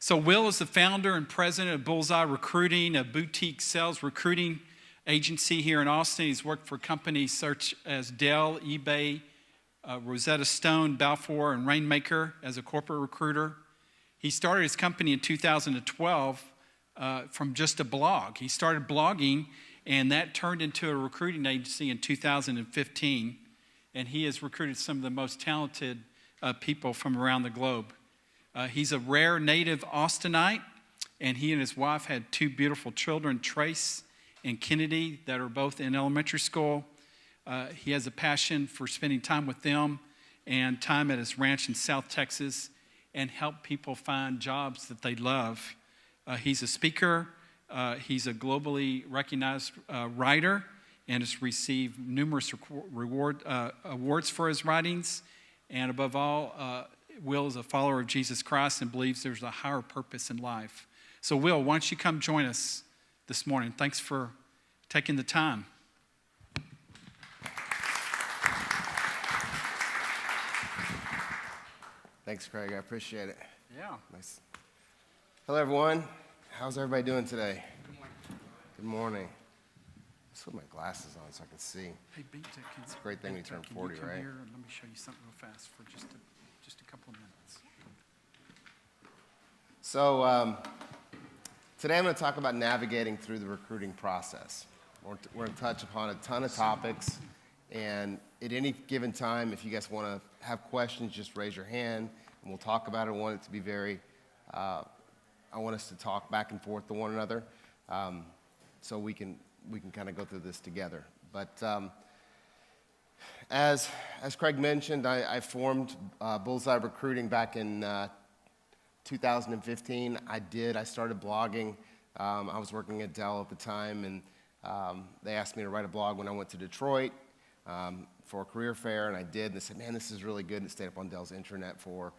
So Will is the founder and president of Bullseye Recruiting, a boutique sales recruiting agency here in Austin. He's worked for companies such as Dell, eBay, Rosetta Stone, Balfour, and Rainmaker as a corporate recruiter. He started his company in 2012 from just a blog. He started blogging, and that turned into a recruiting agency in 2015. And he has recruited some of the most talented people from around the globe. He's a rare native Austinite, and he and his wife had two beautiful children, Trace and Kennedy, that are both in elementary school. He has a passion for spending time with them and time at his ranch in South Texas and help people find jobs that they love. He's a speaker. He's a globally recognized writer and has received numerous awards for his writings. And above all, Will is a follower of Jesus Christ and believes there's a higher purpose in life. So Will, why don't you come join us this morning? Thanks for taking the time. Thanks, Craig. I appreciate it. Yeah. Nice. Hello, everyone. How's everybody doing today? Good morning. Good morning. Let's put my glasses on so I can see. Hey, Big Tech, It's a great thing when you turn 40, come right? Here and let me show you something real fast for just a couple of minutes. So today I'm going to talk about navigating through the recruiting process. We're going to touch upon a ton of topics, and at any given time, if you guys want to have questions, just raise your hand, and we'll talk about it. I want it to be I want us to talk back and forth to one another, so we can kind of go through this together. But as Craig mentioned, I formed Bullseye Recruiting back in 2015. I started blogging. I was working at Dell at the time, and they asked me to write a blog when I went to Detroit for a career fair, and I did. And they said, man, this is really good. And it stayed up on Dell's intranet for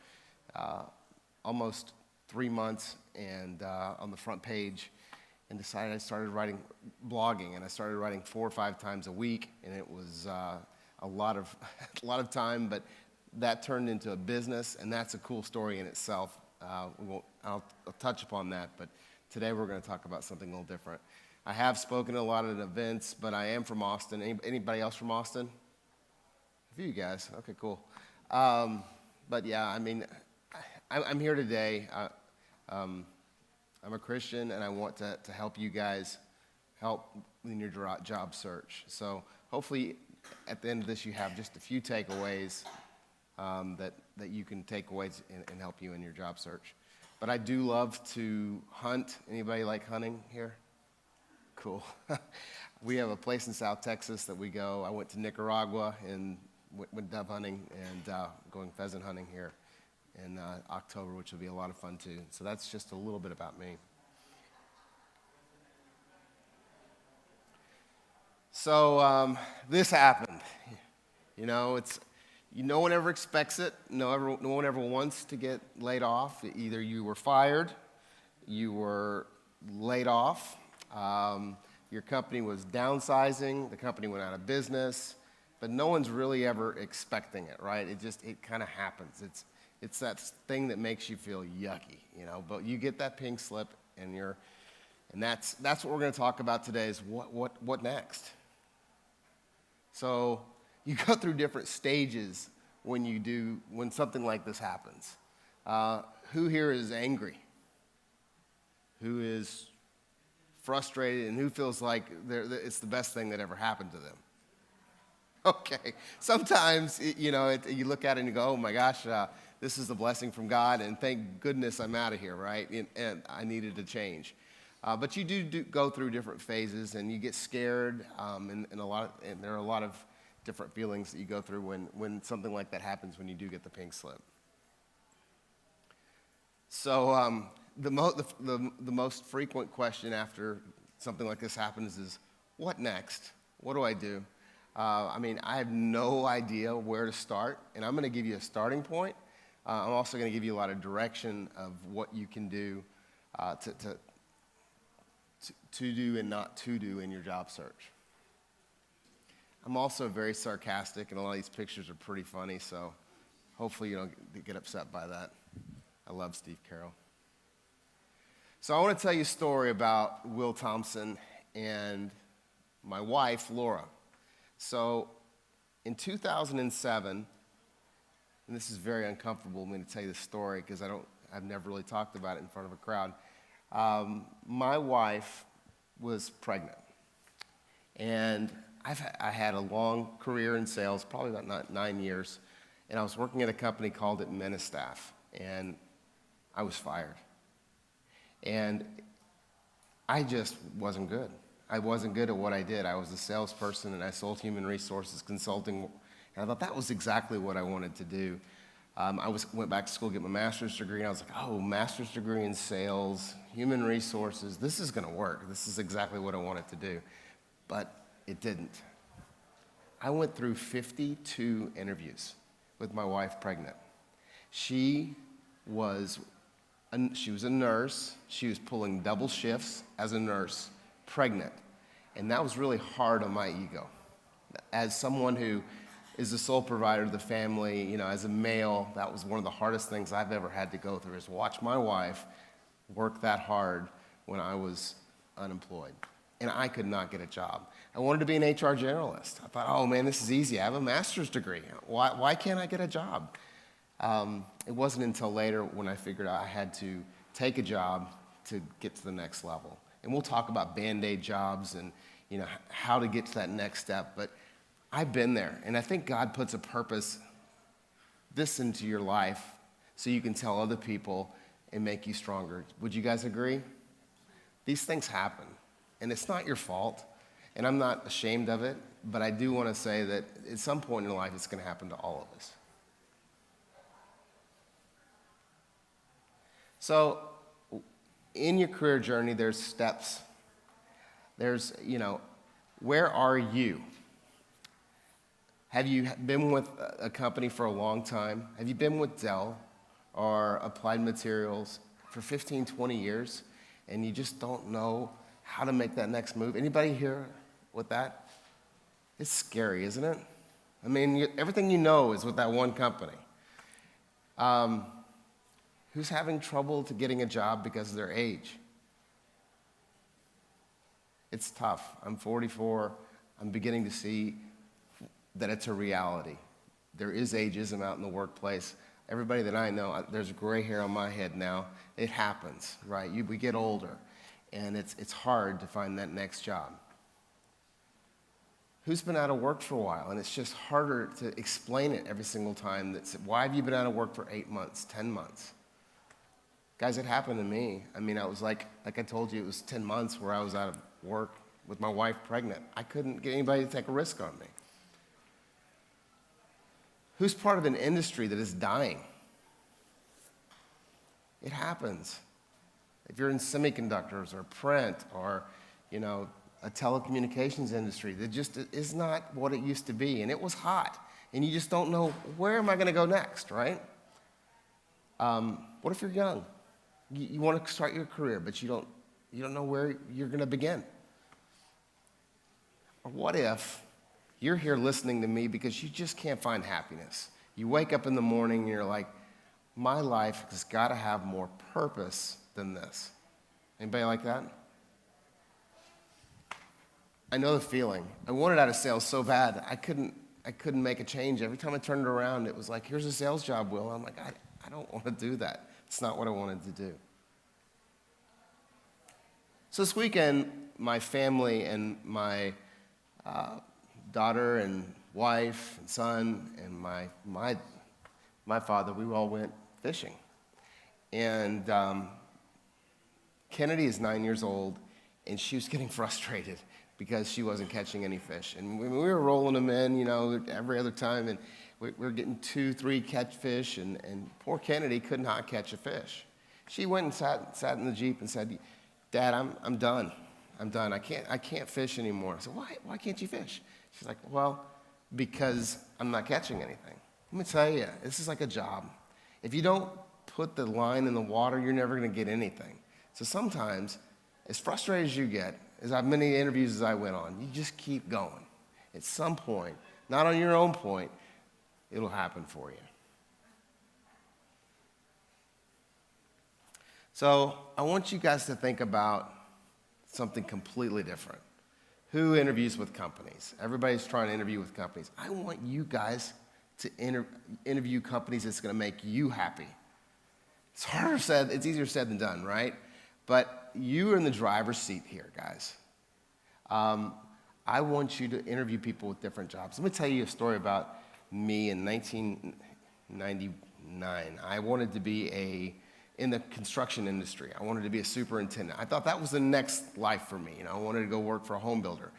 almost 3 months and on the front page, and decided I started writing blogging, and I started writing 4 or 5 times a week, and it was a lot of time, but that turned into a business, and that's a cool story in itself. I'll touch upon that, but today we're going to talk about something a little different. I have spoken at a lot of events, but I am from Austin. Anybody else from Austin? A few of you guys. Okay, cool. But yeah, I mean, I'm here today. I'm a Christian, and I want to help you guys help in your job search. So hopefully at the end of this you have just a few takeaways that you can take away and help you in your job search. But I do love to hunt. Anybody like hunting here? Cool. We have a place in South Texas that we go. I went to Nicaragua and went dove hunting and going pheasant hunting here in October, which will be a lot of fun too. So that's just a little bit about me. So this happened. You know, no one ever expects it. No one ever wants to get laid off. Either you were fired, you were laid off, your company was downsizing, the company went out of business, but no one's really ever expecting it, right? It kind of happens. It's that thing that makes you feel yucky, you know. But you get that pink slip, and that's what we're going to talk about today. Is what next? So you go through different stages when something like this happens. Who here is angry? Who is frustrated, and who feels like it's the best thing that ever happened to them? Okay. Sometimes you look at it and you go, oh my gosh, this is a blessing from God, and thank goodness I'm out of here, right? And I needed to change. But you do go through different phases, and you get scared, and there are a lot of different feelings that you go through when something like that happens, when you do get the pink slip. So the most frequent question after something like this happens is, what next? What do I do? I have no idea where to start, and I'm going to give you a starting point. I'm also going to give you a lot of direction of what you can do to do and not to do in your job search. I'm also very sarcastic, and a lot of these pictures are pretty funny, so hopefully you don't get upset by that. I love Steve Carroll. So I want to tell you a story about Will Thomson and my wife, Laura. So in 2007, and this is very uncomfortable for me to tell you this story because I've never really talked about it in front of a crowd. My wife was pregnant, and I had a long career in sales, probably about 9 years, and I was working at a company called Administaff, and I was fired. And I just wasn't good. I wasn't good at what I did. I was a salesperson, and I sold human resources consulting, and I thought that was exactly what I wanted to do. Went back to school to get my master's degree, and I was like, oh, master's degree in sales, human resources, this is going to work. This is exactly what I wanted to do. But it didn't. I went through 52 interviews with my wife pregnant. She was a nurse. She was pulling double shifts as a nurse, pregnant. And that was really hard on my ego. As someone who is the sole provider of the family, as a male, that was one of the hardest things I've ever had to go through, is watch my wife work that hard when I was unemployed. And I could not get a job. I wanted to be an HR generalist. I thought, oh man, this is easy. I have a master's degree. Why can't I get a job? It wasn't until later when I figured out I had to take a job to get to the next level. And we'll talk about Band-Aid jobs and how to get to that next step. But I've been there, and I think God puts a purpose into your life so you can tell other people and make you stronger. Would you guys agree? These things happen, and it's not your fault, and I'm not ashamed of it, but I do want to say that at some point in life it's going to happen to all of us. So in your career journey, there's steps. There's, where are you? Have you been with a company for a long time? Have you been with Dell or Applied Materials for 15, 20 years, and you just don't know how to make that next move? Anybody here with that? It's scary, isn't it? I mean, everything you know is with that one company. Who's having trouble to getting a job because of their age? It's tough. I'm 44. I'm beginning to see that it's a reality. There is ageism out in the workplace. Everybody that I know, there's gray hair on my head now. It happens, right? We get older, and it's hard to find that next job. Who's been out of work for a while, and it's just harder to explain it every single time. Why have you been out of work for 8 months, 10 months? Guys, it happened to me. I mean, I was like I told you, it was 10 months where I was out of work with my wife pregnant. I couldn't get anybody to take a risk on me. Who's part of an industry that is dying? It happens. If you're in semiconductors or print or, a telecommunications industry that just is not what it used to be, and it was hot, and you just don't know, where am I going to go next, right? What if you're young? You want to start your career, but you don't know where you're going to begin. Or what if you're here listening to me because you just can't find happiness? You wake up in the morning and you're like, my life has got to have more purpose than this. Anybody like that? I know the feeling. I wanted out of sales so bad. I couldn't make a change. Every time I turned it around, it was like, here's a sales job, Will. I'm like, I don't want to do that. It's not what I wanted to do. So this weekend, my family and my daughter and wife and son and my father, we all went fishing. And Kennedy is 9 years old, and she was getting frustrated because she wasn't catching any fish. And we were rolling them in, every other time, and we were getting 2, 3 catfish, and poor Kennedy could not catch a fish. She went and sat in the Jeep and said, Dad, I'm done. I'm done. I can't fish anymore. I said, why can't you fish? She's like, well, because I'm not catching anything. Let me tell you, this is like a job. If you don't put the line in the water, you're never going to get anything. So sometimes, as frustrated as you get, as many interviews as I went on, you just keep going. At some point, not on your own point, it'll happen for you. So I want you guys to think about something completely different. Who interviews with companies? Everybody's trying to interview with companies. I want you guys to interview companies that's going to make you happy. It's harder said, it's easier said than done, right? But you are in the driver's seat here, guys. I want you to interview people with different jobs. Let me tell you a story about me in 1999. I wanted to be in the construction industry. I wanted to be a superintendent. I thought that was the next life for me. I wanted to go work for a home builder.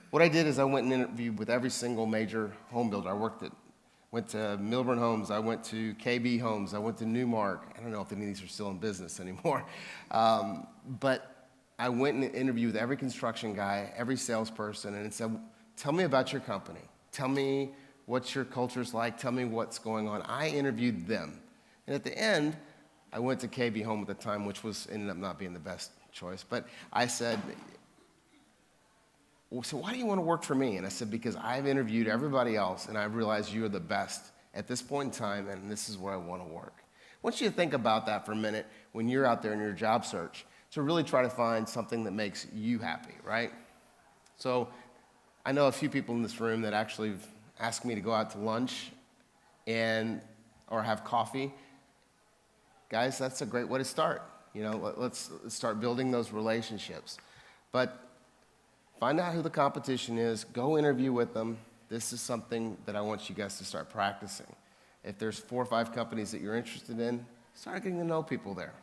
What I did is I went and interviewed with every single major home builder. I went to Milburn Homes, I went to KB Homes, I went to Newmark. I don't know if any of these are still in business anymore. But I went and interviewed with every construction guy, every salesperson, and said, tell me about your company. Tell me what your culture's like. Tell me what's going on. I interviewed them. And at the end, I went to KB Home at the time, which ended up not being the best choice. But I said, well, so why do you want to work for me? And I said, because I've interviewed everybody else, and I've realized you are the best at this point in time, and this is where I want to work. I want you to think about that for a minute when you're out there in your job search, to really try to find something that makes you happy, right? So I know a few people in this room that actually asked me to go out to lunch or have coffee. Guys, that's a great way to start. Let's start building those relationships. But find out who the competition is, go interview with them. This is something that I want you guys to start practicing. If there's 4 or 5 companies that you're interested in, start getting to know people there.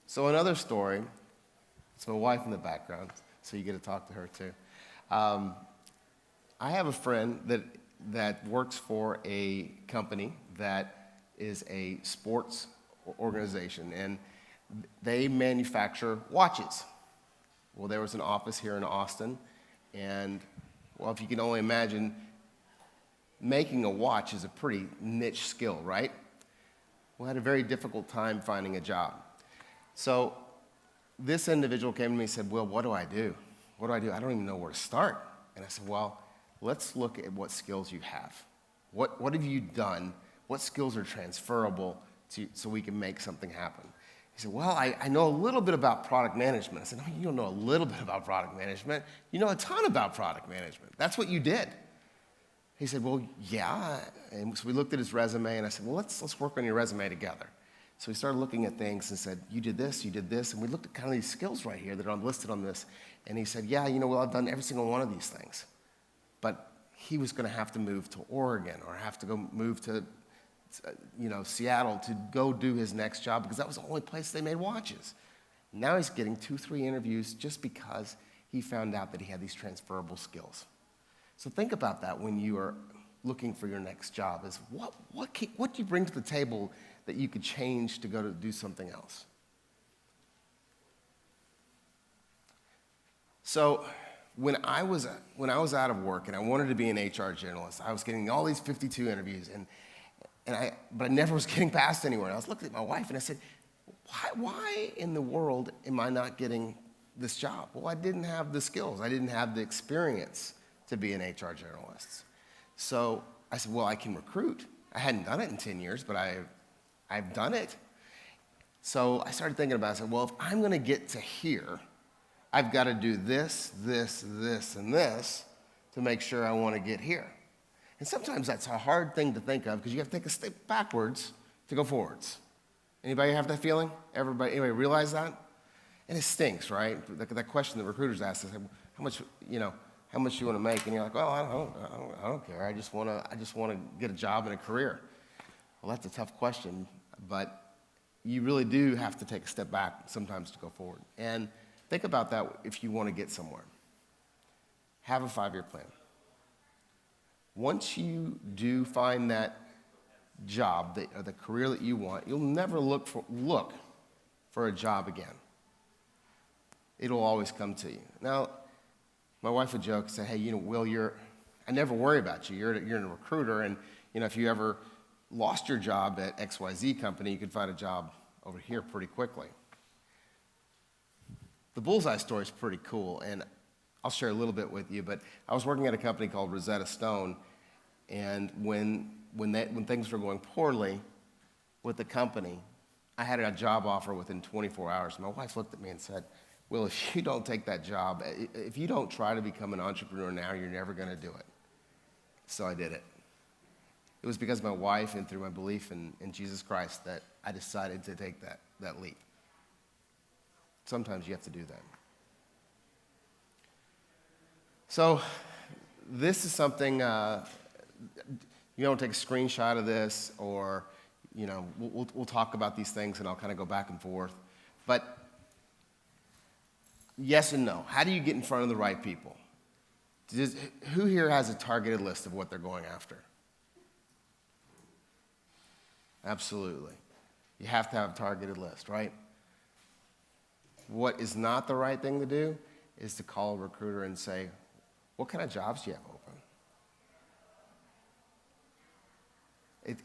So another story, it's my wife in the background, so you get to talk to her too. I have a friend that works for a company that is a sports organization, and they manufacture watches. Well, there was an office here in Austin, and, well, if you can only imagine, making a watch is a pretty niche skill, right? Well, I had a very difficult time finding a job. So this individual came to me and said, Will, what do I do? What do I do? I don't even know where to start. And I said, well, let's look at what skills you have. What have you done? What skills are transferable so we can make something happen? He said, well, I know a little bit about product management. I said, no, you don't know a little bit about product management. You know a ton about product management. That's what you did. He said, well, yeah. And so we looked at his resume, and I said, well, let's work on your resume together. So we started looking at things and said, you did this, and we looked at kind of these skills right here that are listed on this. And he said, yeah, well, I've done every single one of these things. But he was going to have to move to Oregon or have to go move to Seattle to go do his next job because that was the only place they made watches. Now he's getting 2-3 interviews just because he found out that he had these transferable skills. So think about that when you are looking for your next job is what do you bring to the table that you could change to go to do something else? So when I was out of work and I wanted to be an HR generalist, I was getting all these 52 interviews, but I never was getting past anywhere. And I was looking at my wife and I said, why in the world am I not getting this job? Well, I didn't have the skills. I didn't have the experience to be an HR generalist. So I said, well, I can recruit. I hadn't done it in 10 years, but I've done it. So I started thinking about it. I said, well, if I'm going to get to here, I've got to do this, this, this, and this to make sure I want to get here. And sometimes that's a hard thing to think of because you have to take a step backwards to go forwards. Anybody have that feeling? Anybody realize that? And it stinks, right? That question that recruiters ask us, how much you want to make? And you're like, well, I don't care. I just want to get a job and a career. Well, that's a tough question, but you really do have to take a step back sometimes to go forward. And think about that if you want to get somewhere. Have a 5-year plan. Once you do find that job or the career that you want, you'll never look for a job again. It'll always come to you. Now, my wife would joke and say, hey, Will, I never worry about you. You're a recruiter, and if you ever lost your job at XYZ company, you could find a job over here pretty quickly. The bullseye story is pretty cool, and I'll share a little bit with you, but I was working at a company called Rosetta Stone, and when things were going poorly, with the company. I had a job offer within 24 hours. My wife looked at me and said, Will, if you don't take that job, if you don't try to become an entrepreneur now, you're never going to do it. So I did it. It was because of my wife and through my belief in Jesus Christ that I decided to take that leap. Sometimes you have to do that. So this is something, you don't take a screenshot of this, or, we'll talk about these things and I'll kind of go back and forth. But yes and no. How do you get in front of the right people? Who here has a targeted list of what they're going after? Absolutely. You have to have a targeted list, right? What is not the right thing to do is to call a recruiter and say, what kind of jobs do you have open?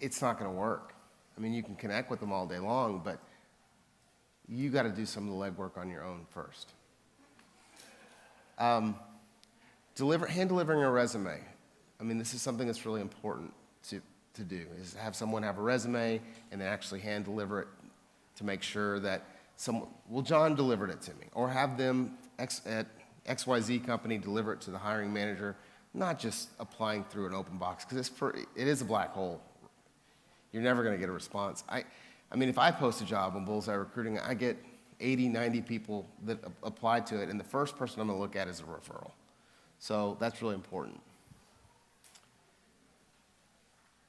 It's not going to work. I mean, you can connect with them all day long, but you got to do some of the legwork on your own first. Hand delivering a resume. I mean, this is something that's really important to do, is have someone have a resume and then actually hand deliver it to make sure that John delivered it to me, or have them at XYZ company deliver it to the hiring manager, not just applying through an open box, because it is a black hole. You're never going to get a response. I mean, if I post a job on Bullseye Recruiting, I get 80, 90 people that apply to it, and the first person I'm going to look at is a referral. So that's really important.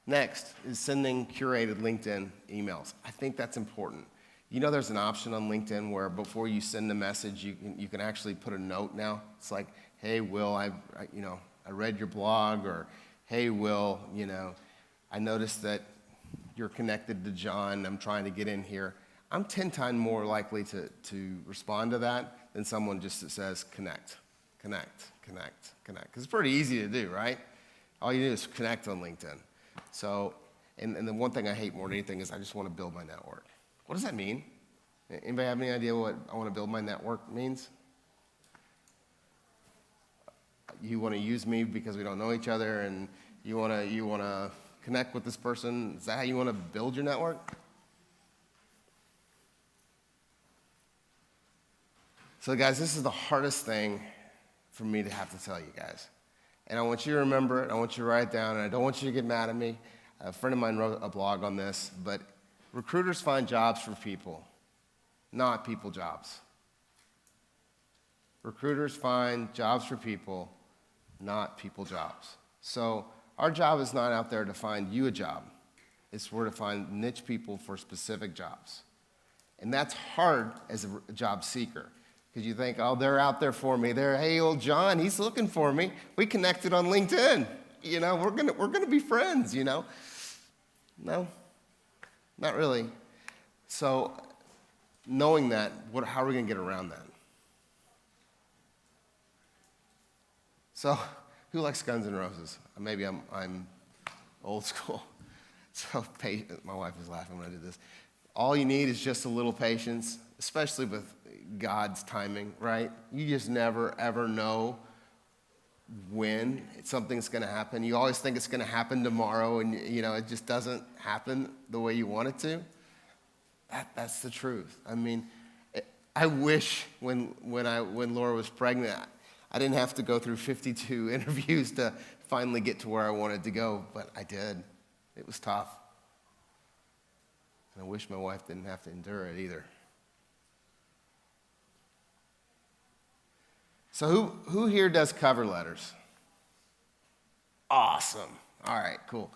Next is sending curated LinkedIn emails. I think that's important. There's an option on LinkedIn where before you send a message, you can actually put a note now. It's like, hey, Will, I read your blog, or hey, Will, I noticed that you're connected to John. I'm trying to get in here. I'm 10 times more likely to respond to that than someone just that says connect. Because it's pretty easy to do, right? All you do is connect on LinkedIn. So, and the one thing I hate more than anything is I just want to build my network. What does that mean? Anybody have any idea what I want to build my network means? You want to use me because we don't know each other, and you want to connect with this person? Is that how you want to build your network? So guys, this is the hardest thing for me to have to tell you guys. And I want you to remember it, I want you to write it down, and I don't want you to get mad at me. A friend of mine wrote a blog on this, but recruiters find jobs for people, not people jobs. Recruiters find jobs for people, not people jobs. So our job is not out there to find you a job. It's we're to find niche people for specific jobs. And that's hard as a job seeker, because you think, oh, they're out there for me. Hey, old John, he's looking for me. We connected on LinkedIn. We're gonna be friends. No, not really. So, knowing that, how are we gonna get around that? So, who likes Guns N' Roses? Maybe I'm old school. So, my wife was laughing when I did this. All you need is just a little patience, especially with God's timing, right? You just never, ever know when something's going to happen. You always think it's going to happen tomorrow, and it just doesn't happen the way you want it to. That's the truth. I mean, I wish when Laura was pregnant, I didn't have to go through 52 interviews to finally get to where I wanted to go, but I did. It was tough. And I wish my wife didn't have to endure it either. So who here does cover letters? Awesome. All right, cool.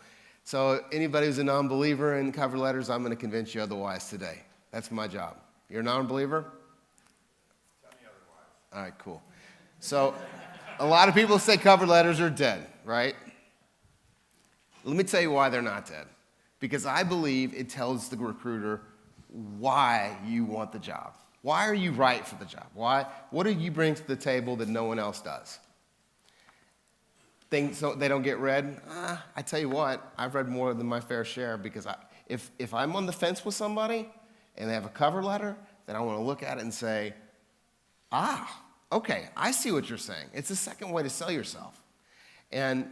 So anybody who's a non-believer in cover letters, I'm going to convince you otherwise today. That's my job. You're a non-believer? Tell me otherwise. All right, cool. So a lot of people say cover letters are dead, right? Let me tell you why they're not dead. Because I believe it tells the recruiter why you want the job. Why are you right for the job? What do you bring to the table that no one else does? Things so they don't get read? I tell you what, I've read more than my fair share, because if I'm on the fence with somebody and they have a cover letter, then I want to look at it and say, okay, I see what you're saying. It's a second way to sell yourself. And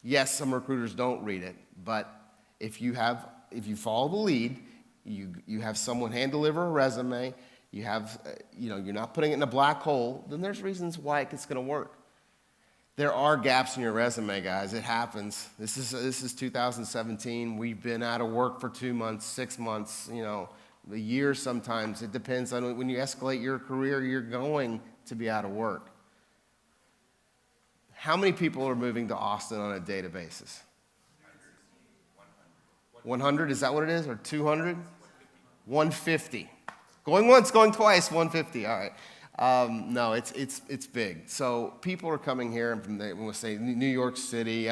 yes, some recruiters don't read it, but if you follow the lead you have someone hand deliver a resume, you have, you're not putting it in a black hole, then there's reasons why it's going to work. There are gaps in your resume, guys. It happens. This is 2017. We've been out of work for 2 months, 6 months, a year sometimes. It depends on when you escalate your career, you're going to be out of work. How many people are moving to Austin on a daily basis? 100, is that what it is? Or 200? 150. Going once, going twice, 150, all right. No, it's big. So people are coming here from we'll say New York City,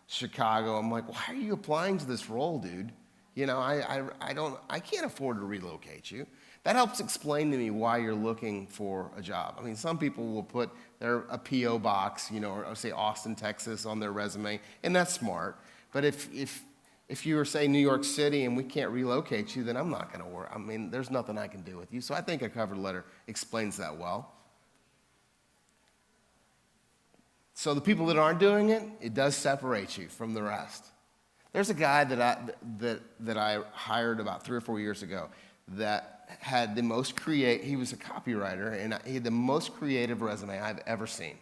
Chicago. I'm like, why are you applying to this role, dude? I can't afford to relocate you. That helps explain to me why you're looking for a job. I mean, some people will put a P.O. box, or say Austin, Texas on their resume, and that's smart. But if you were, say, New York City and we can't relocate you, then I'm not going to work. I mean, there's nothing I can do with you. So I think a cover letter explains that well. So the people that aren't doing it, it does separate you from the rest. There's a guy that I hired about 3 or 4 years ago that had the most he was a copywriter, and he had the most creative resume I've ever seen.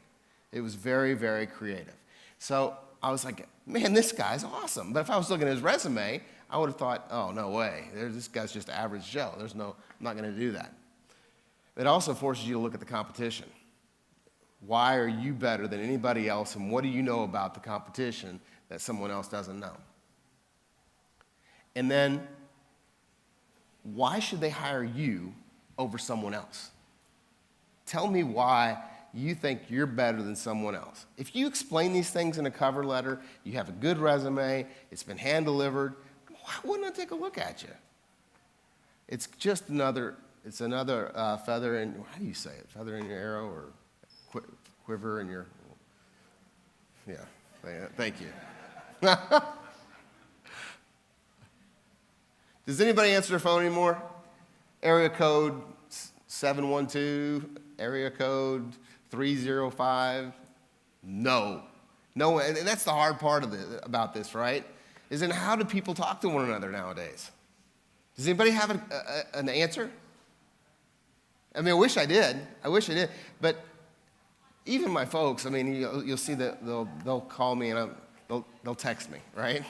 It was very, very creative. So I was like, man, this guy's awesome. But if I was looking at his resume, I would have thought, oh, no way. This guy's just average Joe. I'm not going to do that. It also forces you to look at the competition. Why are you better than anybody else, and what do you know about the competition that someone else doesn't know? And then, why should they hire you over someone else? Tell me why you think you're better than someone else. If you explain these things in a cover letter, you have a good resume, it's been hand-delivered, why wouldn't I take a look at you? It's just another feather in, how do you say it? Feather in your arrow, or quiver in your, yeah, thank you. Does anybody answer their phone anymore? Area code 712, area code 305. No, and that's the hard part about this, right? Is in how do people talk to one another nowadays? Does anybody have an answer? I mean, I wish I did, but even my folks, I mean, you'll see that they'll call me and they'll text me, right?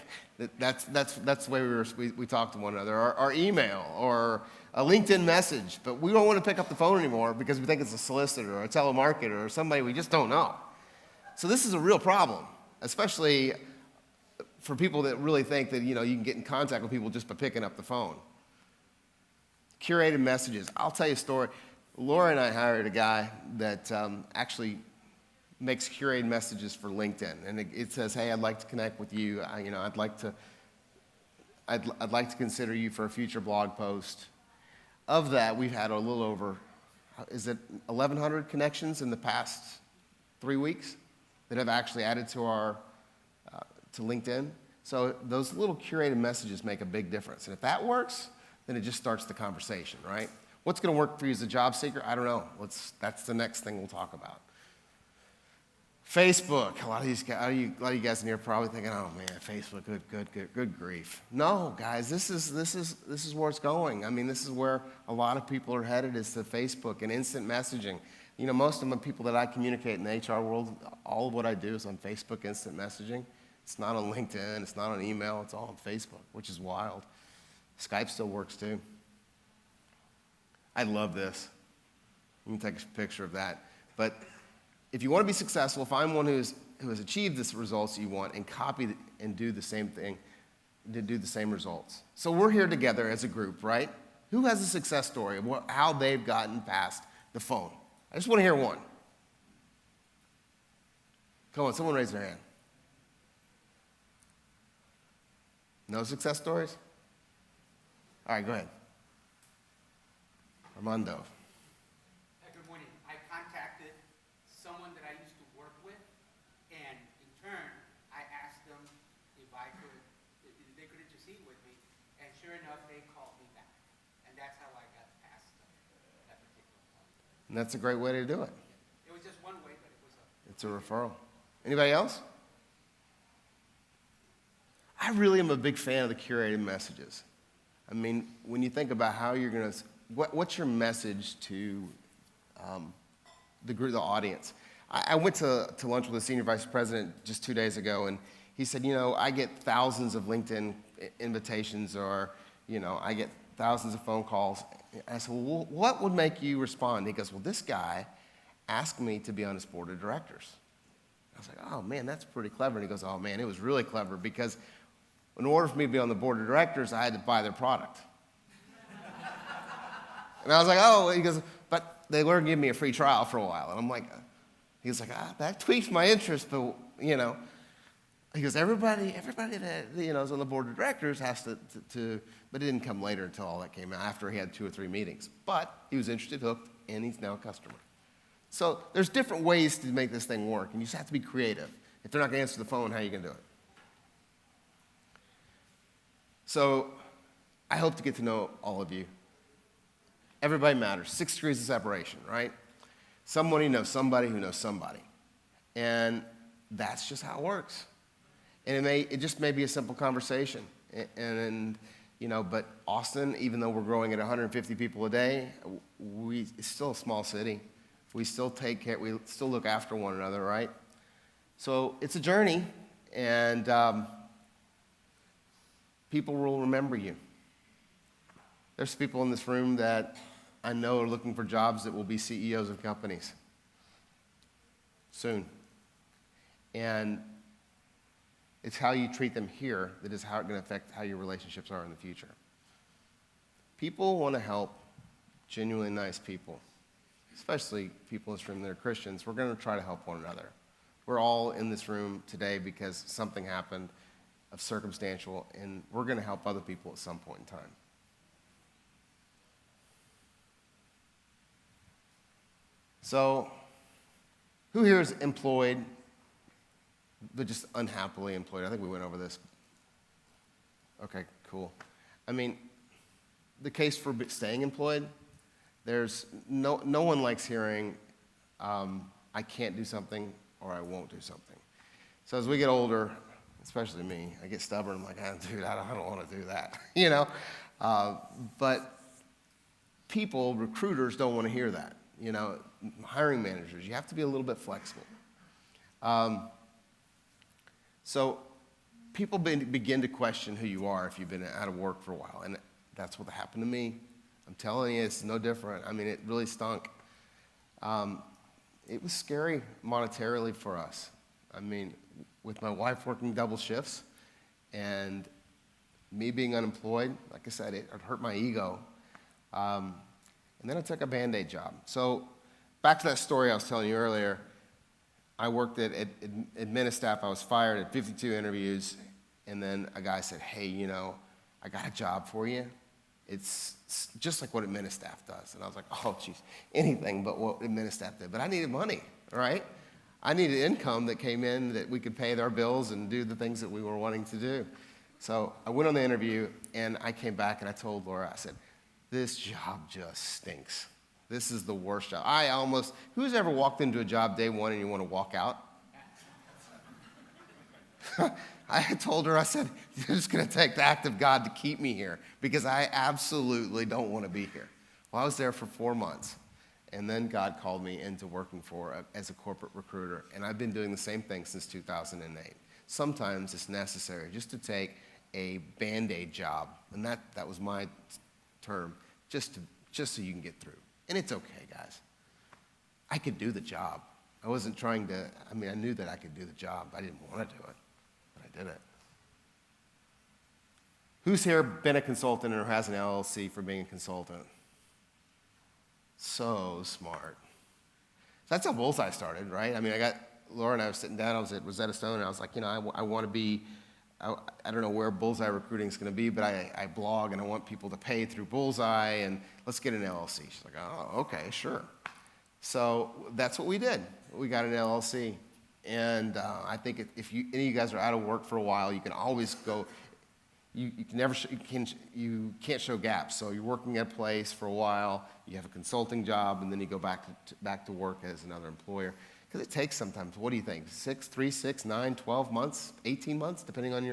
That's the way we talk to one another, or email, or a LinkedIn message, but we don't want to pick up the phone anymore because we think it's a solicitor or a telemarketer or somebody we just don't know. So this is a real problem, especially for people that really think that you can get in contact with people just by picking up the phone. Curated messages. I'll tell you a story. Laura and I hired a guy that actually makes curated messages for LinkedIn, and it says, "Hey, I'd like to connect with you. I'd like to consider you for a future blog post." Of that, we've had a little over, 1,100 connections in the past 3 weeks that have actually added to to LinkedIn. So those little curated messages make a big difference, and if that works, then it just starts the conversation, right? What's going to work for you as a job seeker? I don't know. That's the next thing we'll talk about. Facebook. A lot of you guys in here are probably thinking, "Oh man, Facebook, good grief." No, guys, this is where it's going. I mean, this is where a lot of people are headed, is to Facebook and instant messaging. Most of the people that I communicate in the HR world, all of what I do is on Facebook instant messaging. It's not on LinkedIn. It's not on email. It's all on Facebook, which is wild. Skype still works too. I love this. Let me take a picture of that. But if you want to be successful, find one who has achieved the results you want and copy and do the same thing, to do the same results. So we're here together as a group, right? Who has a success story of how they've gotten past the phone? I just want to hear one. Come on, someone raise their hand. No success stories? All right, go ahead. Armando. Good morning. I contacted someone that I used to work with, and in turn, I asked them if they could intercede with me, and sure enough, they called me back. And that's how I got past that particular point. And that's a great way to do it. It was just one way, but it was It's a referral. Anybody else? I really am a big fan of the curated messages. I mean, when you think about how you're going to, what's your message to the audience? I went to lunch with a senior vice president just 2 days ago, and he said, I get thousands of LinkedIn invitations, or, I get thousands of phone calls. And I said, well, what would make you respond? He goes, well, this guy asked me to be on his board of directors. I was like, oh, man, that's pretty clever. And he goes, oh, man, it was really clever, because in order for me to be on the board of directors, I had to buy their product. And I was like, oh, he goes, but they were giving me a free trial for a while. And I'm like, he was like, that tweaks my interest, but, he goes, everybody that, is on the board of directors has to, but it didn't come later until all that came out, after he had 2 or 3 meetings. But he was interested, hooked, and he's now a customer. So there's different ways to make this thing work, and you just have to be creative. If they're not going to answer the phone, how are you going to do it? So I hope to get to know all of you. Everybody matters. 6 degrees of separation, right? Somebody knows somebody who knows somebody. And that's just how it works. And it just may be a simple conversation. But Austin, even though we're growing at 150 people a day, it's still a small city. We still take care, we still look after one another, right? So it's a journey, and people will remember you. There's people in this room that I know are looking for jobs that will be CEOs of companies soon. And it's how you treat them here that is how it's going to affect how your relationships are in the future. People want to help genuinely nice people, especially people in this room that are Christians. We're going to try to help one another. We're all in this room today because something happened of circumstantial, and we're going to help other people at some point in time. So, who here is employed, but just unhappily employed? I think we went over this. Okay, cool. I mean, the case for staying employed, there's no one likes hearing, I can't do something or I won't do something. So as we get older, especially me, I get stubborn. I'm like, dude, I don't want to do that, But people, recruiters, don't want to hear that. Hiring managers, you have to be a little bit flexible. So people begin to question who you are if you've been out of work for a while, and that's what happened to me. I'm telling you, it's no different. I mean, it really stunk. It was scary monetarily for us. I mean, with my wife working double shifts and me being unemployed, like I said, it hurt my ego. And then I took a Band-Aid job. So back to that story I was telling you earlier, I worked at Administaff. I was fired at 52 interviews, and then a guy said, hey, I got a job for you. It's just like what Administaff does. And I was like, oh, geez, anything but what Administaff did. But I needed money, right? I needed income that came in that we could pay our bills and do the things that we were wanting to do. So I went on the interview, and I came back, and I told Laura, I said, this job just stinks. This is the worst job. Who's ever walked into a job day one and you want to walk out? I told her, I said, it's just going to take the act of God to keep me here because I absolutely don't want to be here. Well, I was there for 4 months, and then God called me into working as a corporate recruiter, and I've been doing the same thing since 2008. Sometimes it's necessary just to take a Band-Aid job, and that was my term, just so you can get through. And it's okay, guys. I could do the job. I wasn't trying to, I knew that I could do the job. I didn't want to do it, but I did it. Who's here been a consultant or has an LLC for being a consultant? So smart. That's how Bullseye started, right? Laura and I were sitting down, I was at Rosetta Stone, and I was like, I want to be, I don't know where Bullseye Recruiting is going to be, but I blog and I want people to pay through Bullseye, and let's get an LLC. She's like, oh, okay, sure. So that's what we did. We got an LLC. And I think if any of you guys are out of work for a while, you can always go, you can't show gaps. So you're working at a place for a while, you have a consulting job, and then you go back to work as another employer. Because it takes sometimes, what do you think, 3, 6, 9, 12 months, 18 months, depending on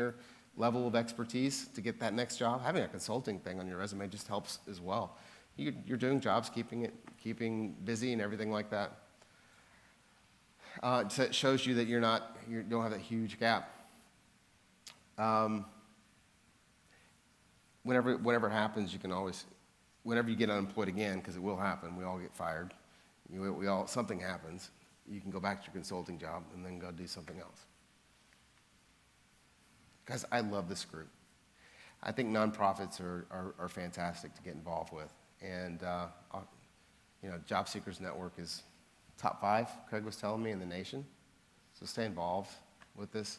level of expertise to get that next job. Having a consulting thing on your resume just helps as well. You're doing jobs, keeping busy and everything like that. So it shows you that you don't have that huge gap. Whenever it happens, you can always, whenever you get unemployed again, because it will happen, we all get fired. Something happens. You can go back to your consulting job and then go do something else. Guys, I love this group. I think nonprofits are fantastic to get involved with. And, Job Seekers Network is top 5, Craig was telling me, in the nation. So stay involved with this.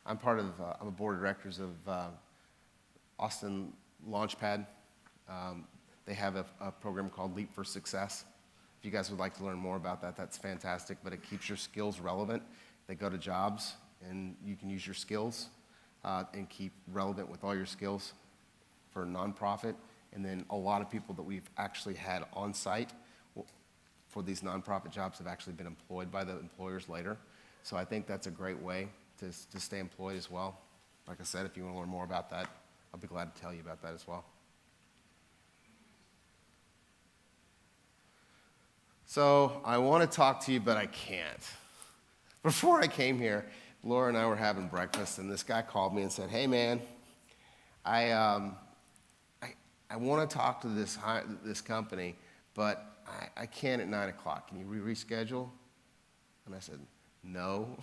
I'm a board of directors of Austin Launchpad. They have a program called Leap for Success. If you guys would like to learn more about that, that's fantastic, but it keeps your skills relevant. They go to jobs, and you can use your skills and keep relevant with all your skills for a nonprofit. And then a lot of people that we've actually had on site for these nonprofit jobs have actually been employed by the employers later. So I think that's a great way to stay employed as well. Like I said, if you want to learn more about that, I'll be glad to tell you about that as well. So I want to talk to you, but I can't. Before I came here, Laura and I were having breakfast, and this guy called me and said, "Hey, man, I want to talk to this company, but I can't at 9 o'clock. Can you reschedule?" And I said, "No,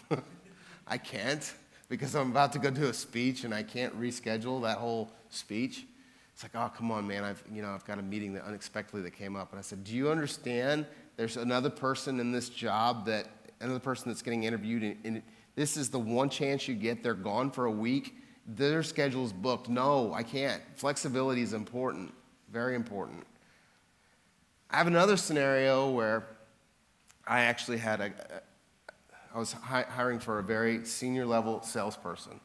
I can't, because I'm about to go do a speech, and I can't reschedule that whole speech." It's like, "Oh, come on, man, I've got a meeting that unexpectedly that came up." And I said, "Do you understand there's another person in this job, another person that's getting interviewed, and this is the one chance you get. They're gone for a week. Their schedule's booked. No, I can't." Flexibility is important, very important. I have another scenario where I actually I was hiring for a very senior level salesperson.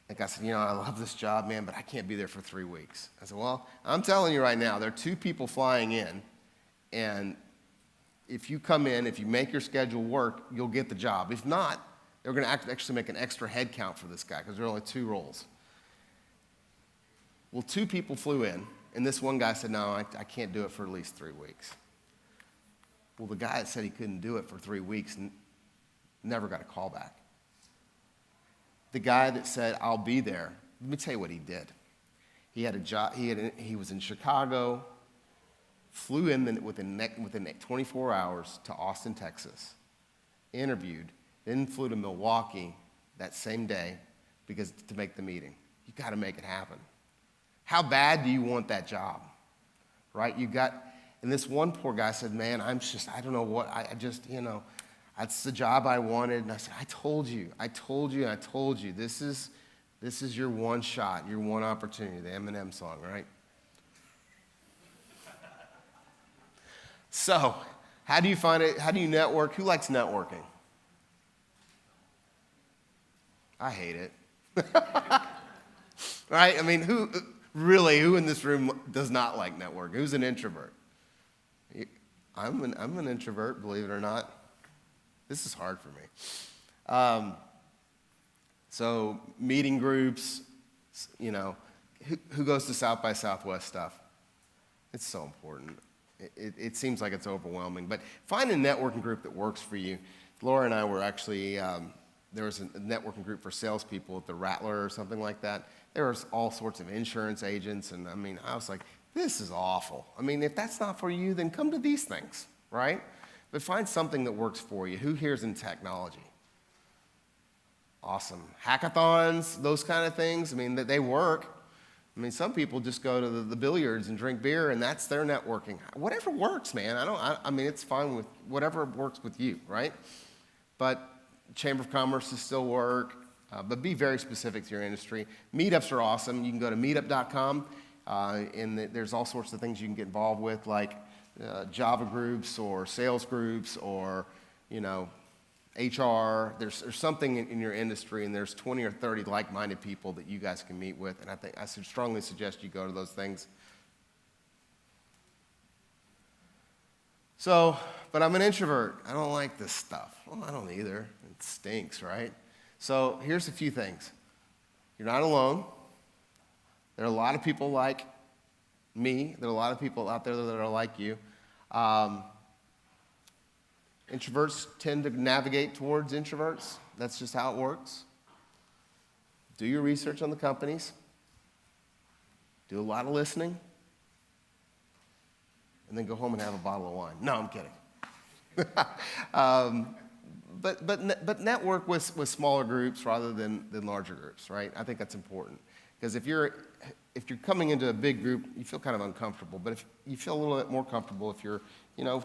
The guy said, "I love this job, man, but I can't be there for 3 weeks." I said, "Well, I'm telling you right now, there are 2 people flying in, and if you come in, if you make your schedule work, you'll get the job. If not, they're going to actually make an extra head count for this guy, because there are only 2 roles." Well, 2 people flew in, and this one guy said, "No, I can't do it for at least 3 weeks." Well, the guy that said he couldn't do it for 3 weeks never got a call back. The guy that said, "I'll be there," let me tell you what he did. He had a job. He was in Chicago, flew in within 24 hours to Austin, Texas, interviewed, then flew to Milwaukee that same day to make the meeting. You got to make it happen. How bad do you want that job, right? And this one poor guy said, "Man, I don't know what, that's the job I wanted." And I said, I told you. This is your one shot, your one opportunity, the Eminem song, right? So, how do you find it? How do you network? Who likes networking? I hate it. Right? I mean, who in this room does not like networking? Who's an introvert? I'm an introvert, believe it or not. This is hard for me. So meeting groups, who goes to South by Southwest stuff? It's so important. It seems like it's overwhelming, but find a networking group that works for you. Laura and I were actually, there was a networking group for salespeople at the Rattler or something like that. There was all sorts of insurance agents, and I was like, this is awful. If that's not for you, then come to these things, right? But find something that works for you. Who here's in technology? Awesome. Hackathons, those kind of things, they work. Some people just go to the billiards and drink beer, and that's their networking. Whatever works, man. It's fine with whatever works with you, right? But Chamber of Commerce does still work, but be very specific to your industry. Meetups are awesome. You can go to meetup.com, and there's all sorts of things you can get involved with, like Java groups or sales groups or, HR. There's something in your industry, and there's 20 or 30 like-minded people that you guys can meet with, and I strongly suggest you go to those things. So, but I'm an introvert. I don't like this stuff. Well, I don't either. It stinks, right? So here's a few things. You're not alone. There are a lot of people like me. There are a lot of people out there that are like you. Introverts tend to navigate towards introverts. That's just how it works. Do your research on the companies. Do a lot of listening. And then go home and have a bottle of wine. No, I'm kidding. But network with smaller groups rather than larger groups, right? I think that's important. Because if you're coming into a big group, you feel kind of uncomfortable. But if you feel a little bit more comfortable if you're,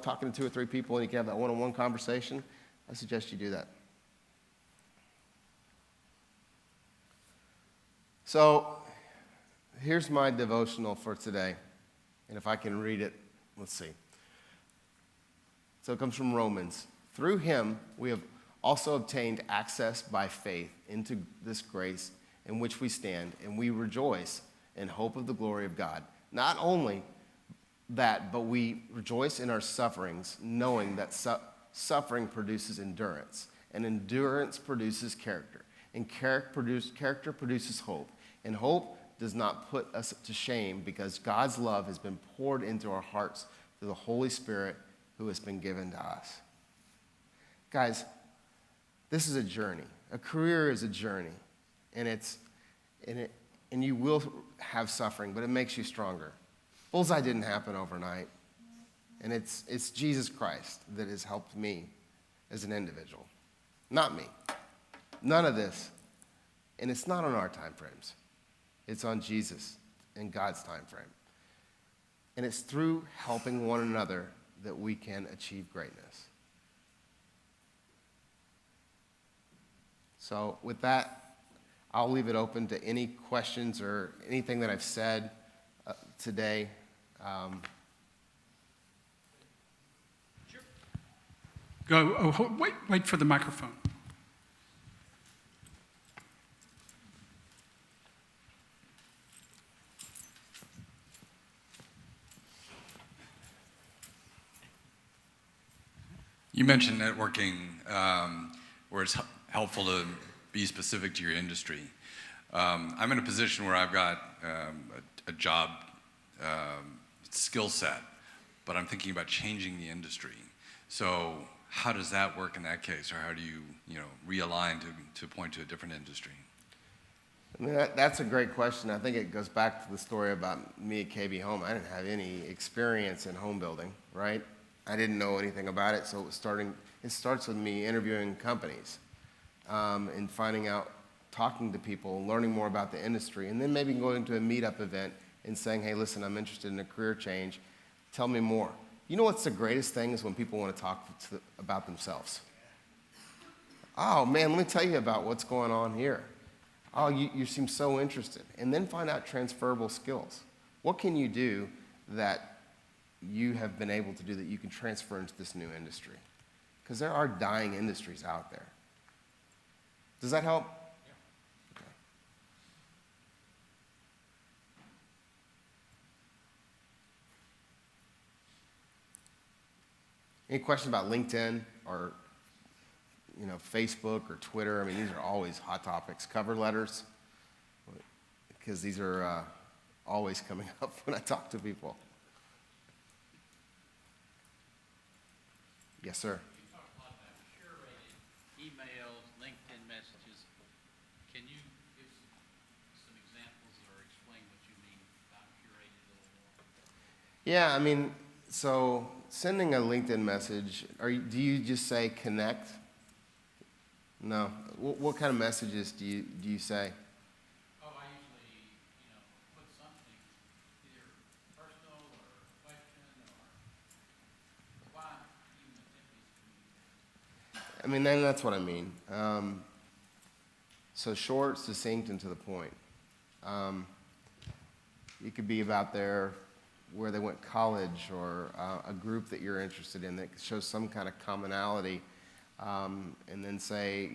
talking to 2 or 3 people and you can have that one-on-one conversation, I suggest you do that. So here's my devotional for today. And if I can read it, let's see. So it comes from Romans. Through him, we have also obtained access by faith into this grace in which we stand, and we rejoice in hope of the glory of God. Not only that, but we rejoice in our sufferings, knowing that suffering produces endurance, and endurance produces character, and character produces hope. And hope does not put us to shame because God's love has been poured into our hearts through the Holy Spirit who has been given to us. Guys, this is a journey. A career is a journey. And you will have suffering, but it makes you stronger. Bullseye didn't happen overnight. And it's Jesus Christ that has helped me as an individual. Not me. None of this. And it's not on our time frames. It's on Jesus and God's time frame. And it's through helping one another that we can achieve greatness. So with that, I'll leave it open to any questions or anything that I've said today. Sure. Go. Oh, wait for the microphone. You mentioned networking, where it's helpful to be specific to your industry. I'm in a position where I've got a job skill set, but I'm thinking about changing the industry. So how does that work in that case, or how do you realign to point to a different industry? I mean, that's a great question. I think it goes back to the story about me at KB Home. I didn't have any experience in home building, right? I didn't know anything about it, so it starts with me interviewing companies and finding out, talking to people, learning more about the industry, and then maybe going to a meetup event and saying, hey, listen, I'm interested in a career change. Tell me more. You know what's the greatest thing is when people want to talk about themselves. Oh, man, let me tell you about what's going on here. Oh, you seem so interested. And then find out transferable skills. What can you do that you have been able to do that you can transfer into this new industry? Because there are dying industries out there. Does that help? Yeah. Okay. Any question about LinkedIn or Facebook or Twitter? I mean, these are always hot topics. Cover letters, because these are always coming up when I talk to people. Yes, sir. You talked a lot about curated emails, LinkedIn messages. Can you give some examples or explain what you mean about curated a little more? Yeah, I mean, so sending a LinkedIn message, do you just say connect? No. What kind of messages do you say? Oh, I usually, put something, either personal or question or why even attempt these. I mean, then that's what I mean. So short, succinct, and to the point. You could be about where they went to college or a group that you're interested in that shows some kind of commonality. And then say,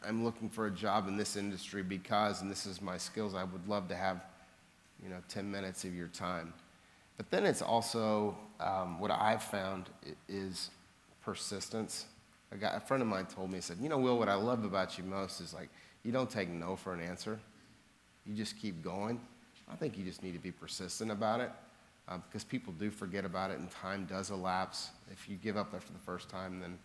I'm looking for a job in this industry because, and this is my skills, I would love to have, 10 minutes of your time. But then it's also, what I've found is persistence. A friend of mine told me, he said, Will, what I love about you most is like, you don't take no for an answer. you just keep going. I think you just need to be persistent about it, because people do forget about it and time does elapse. If you give up after the first time, then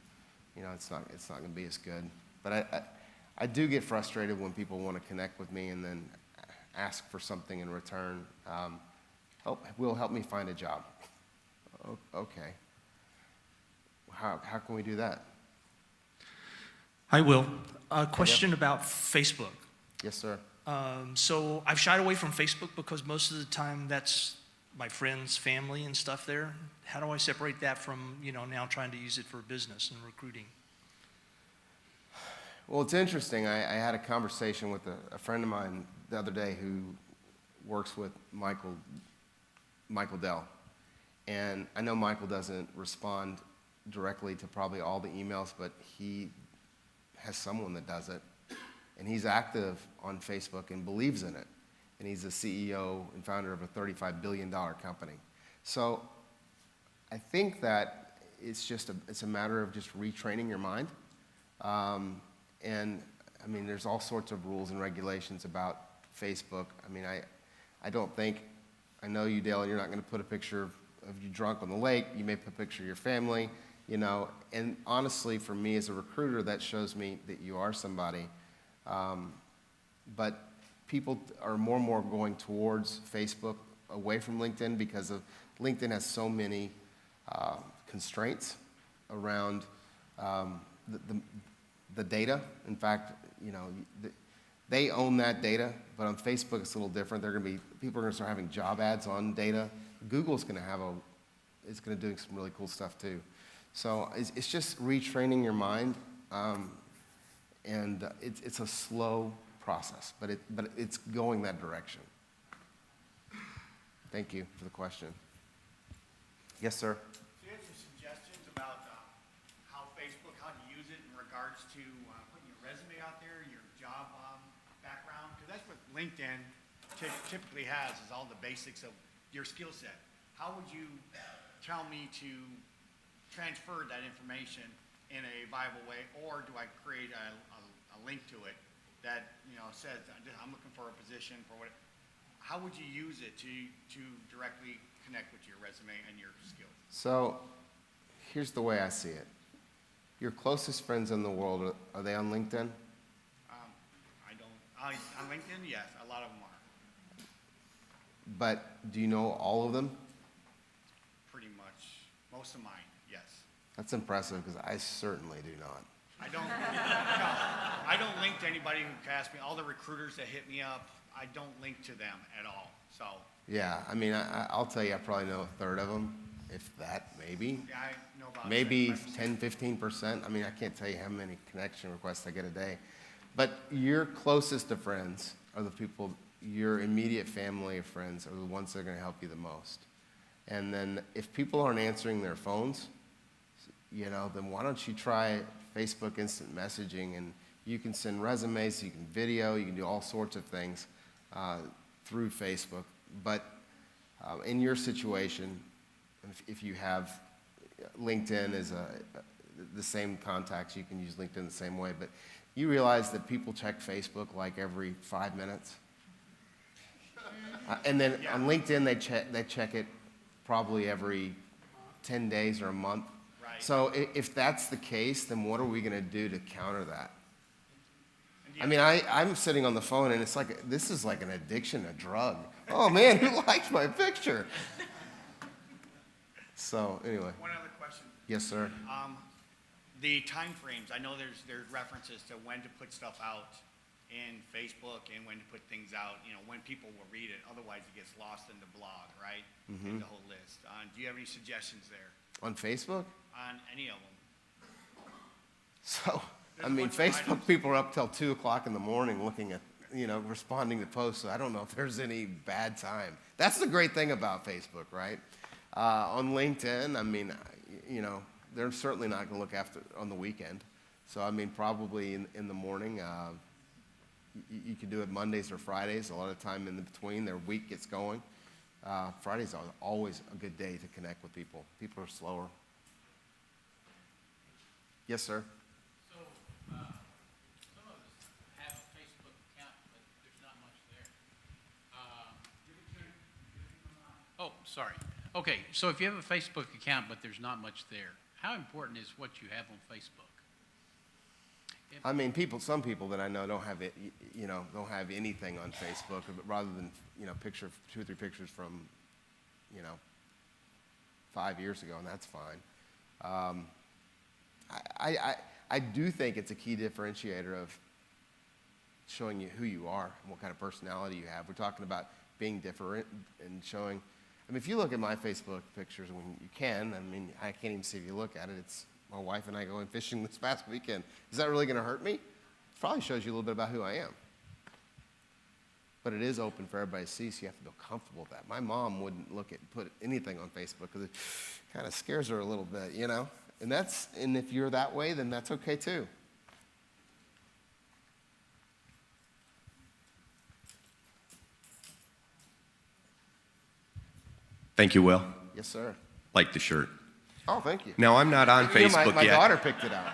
it's not going to be as good. But I do get frustrated when people want to connect with me and then ask for something in return. Will help me find a job. Okay. How can we do that? Hi, Will. A question about Facebook. Yes, sir. So I've shied away from Facebook because most of the time that's my friends, family, and stuff there. How do I separate that from, now trying to use it for business and recruiting? Well, it's interesting. I had a conversation with a friend of mine the other day who works with Michael Dell. And I know Michael doesn't respond directly to probably all the emails, but he has someone that does it. And he's active on Facebook and believes in it. And he's the CEO and founder of a $35 billion company. So I think that it's a matter of just retraining your mind. And I mean, there's all sorts of rules and regulations about Facebook. I mean, I know you, Dale, you're not going to put a picture of you drunk on the lake. You may put a picture of your family, And honestly, for me as a recruiter, that shows me that you are somebody. But people are more and more going towards Facebook, away from LinkedIn, because LinkedIn has so many constraints around the data. In fact, they own that data, but on Facebook it's a little different. People are going to start having job ads on data. Google's going to is going to do some really cool stuff too. So it's just retraining your mind, and it's a slow process, but it's going that direction. Thank you for the question. Yes, sir. Do you have some suggestions about how to use it in regards to putting your resume out there, your job background? Because that's what LinkedIn typically has, is all the basics of your skill set. How would you tell me to transfer that information in a viable way, or do I create a link to it that says I'm looking for a position for what? How would you use it to directly connect with your resume and your skills? So here's the way I see it. Your closest friends in the world, are they on LinkedIn? On LinkedIn, yes, a lot of them are. But do you know all of them? Pretty much, most of mine, yes. That's impressive, because I certainly do not. I don't link to anybody who asks me. All the recruiters that hit me up, I don't link to them at all. So Yeah, I mean, I'll tell you, I probably know a third of them, if that, maybe. yeah, I know about Maybe 75%. 10-15%. I mean, I can't tell you how many connection requests I get a day. But your closest of friends are the people, your immediate family of friends are the ones that are going to help you the most. And then if people aren't answering their phones, then why don't you try Facebook instant messaging, and you can send resumes, you can video, you can do all sorts of things through Facebook. But in your situation, if you have LinkedIn as the same contacts, you can use LinkedIn the same way. But you realize that people check Facebook like every 5 minutes. And then on LinkedIn, they check it probably every 10 days or a month. Right. So if that's the case, then what are we going to do to counter that? And I mean, I'm sitting on the phone, and this is like an addiction, a drug. Oh, man, who liked my picture? So anyway. One other question. Yes, sir. The time frames. I know there's references to when to put stuff out in Facebook and when to put things out, when people will read it. Otherwise, it gets lost in the blog, right? In the whole list. Do you have any suggestions there On Facebook? on any of them? So, I There's mean, a bunch of Facebook items. people are up till 2 o'clock in the morning looking at, responding to posts. So I don't know if there's any bad time. That's the great thing about Facebook, right? On LinkedIn, I mean, they're certainly not going to look after on the weekend. So, I mean, probably in the morning. You can do it Mondays or Fridays. A lot of time in between, their week gets going. Fridays are always a good day to connect with people. People are slower. Yes, sir. So, some of us have a Facebook account, but there's not much there. Oh, sorry. Okay, so if you have a Facebook account, but there's not much there, how important is what you have on Facebook? I mean, some people that I know don't have it, don't have anything on Facebook, but rather than, 2 or 3 pictures from, 5 years ago, and that's fine. I do think it's a key differentiator of showing you who you are and what kind of personality you have. We're talking about being different and showing. I mean, if you look at my Facebook pictures, when you can, I mean, I can't even see if you look at it. It's my wife and I going fishing this past weekend. Is that really going to hurt me? It probably shows you a little bit about who I am. But it is open for everybody to see, so you have to feel comfortable with that. My mom wouldn't put anything on Facebook because it kind of scares her a little bit, And if you're that way, then that's okay too. Thank you, Will. Yes, sir. Like the shirt. Oh, thank you. Now, I'm not on Facebook my yet. daughter picked it out.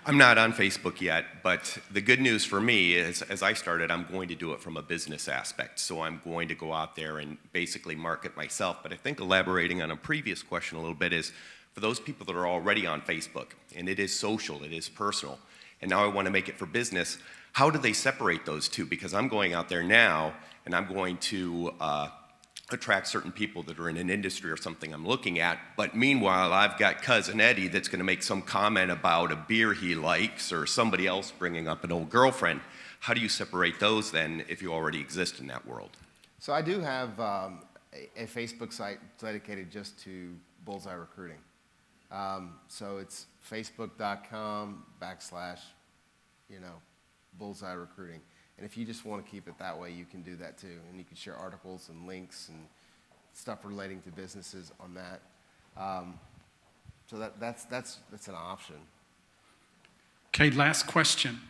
I'm not on Facebook yet, but the good news for me is, as I started, I'm going to do it from a business aspect. So I'm going to go out there and basically market myself. But I think elaborating on a previous question a little bit is, for those people that are already on Facebook, and it is social, it is personal, and now I want to make it for business, how do they separate those two? Because I'm going out there now, and I'm going to attract certain people that are in an industry or something I'm looking at, but meanwhile I've got cousin Eddie that's going to make some comment about a beer he likes or somebody else bringing up an old girlfriend. How do you separate those then if you already exist in that world? So I do have a Facebook site dedicated just to Bullseye Recruiting. So it's facebook.com/ Bullseye Recruiting. And if you just want to keep it that way, you can do that too. And you can share articles and links and stuff relating to businesses on that. So that's an option. Okay, last question.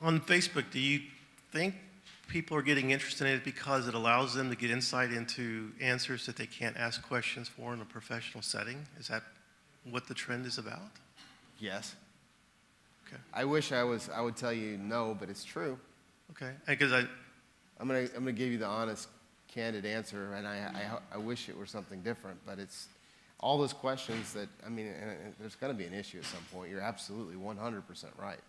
On Facebook, do you think people are getting interested in it because it allows them to get insight into answers that they can't ask questions for in a professional setting? Is that what the trend is about? Yes. Okay. I wish I would tell you no, but it's true. Okay. Because I'm gonna give you the honest, candid answer, and I wish it were something different, but it's all those questions that, I mean, and there's gonna be an issue at some point. You're absolutely 100% right.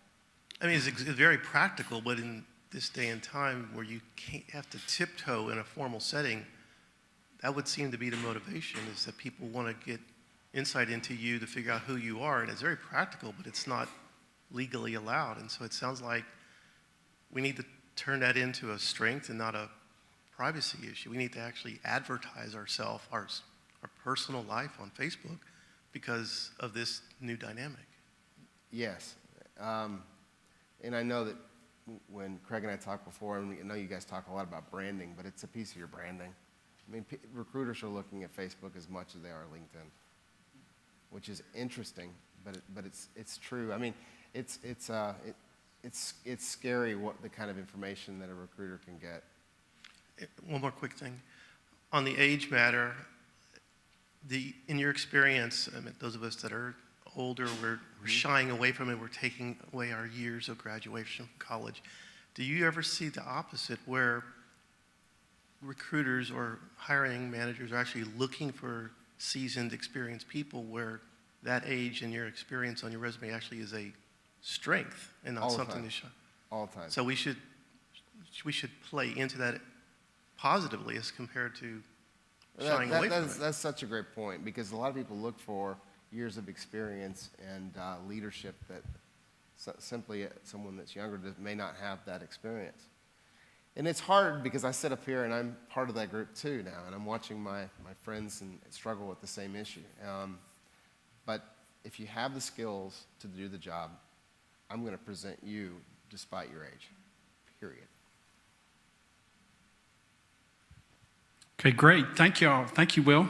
I mean, it's very practical, but in this day and time where you can't have to tiptoe in a formal setting, that would seem to be the motivation, is that people want to get insight into you to figure out who you are, and it's very practical, but it's not legally allowed. And so it sounds like we need to turn that into a strength and not a privacy issue. We need to actually advertise ourselves, our personal life on Facebook because of this new dynamic. Yes. And I know that when Craig and I talked before, and I know you guys talk a lot about branding, but it's a piece of your branding. I mean, recruiters are looking at Facebook as much as they are LinkedIn, which is interesting, but it's true. I mean, it's scary what the kind of information that a recruiter can get. One more quick thing. On the age matter, in your experience, I mean, those of us that are older, we're shying away from it, we're taking away our years of graduation from college. Do you ever see the opposite, where recruiters or hiring managers are actually looking for seasoned, experienced people, where that age and your experience on your resume actually is a strength and not something to show? All the time. So we should play into that positively as compared to shying away from it. That's such a great point, because a lot of people look for years of experience and leadership that simply someone that's younger may not have that experience. And it's hard because I sit up here and I'm part of that group too now, and I'm watching my friends struggle with the same issue. But if you have the skills to do the job, I'm going to present you despite your age, period. Okay, great. Thank you all. Thank you, Will.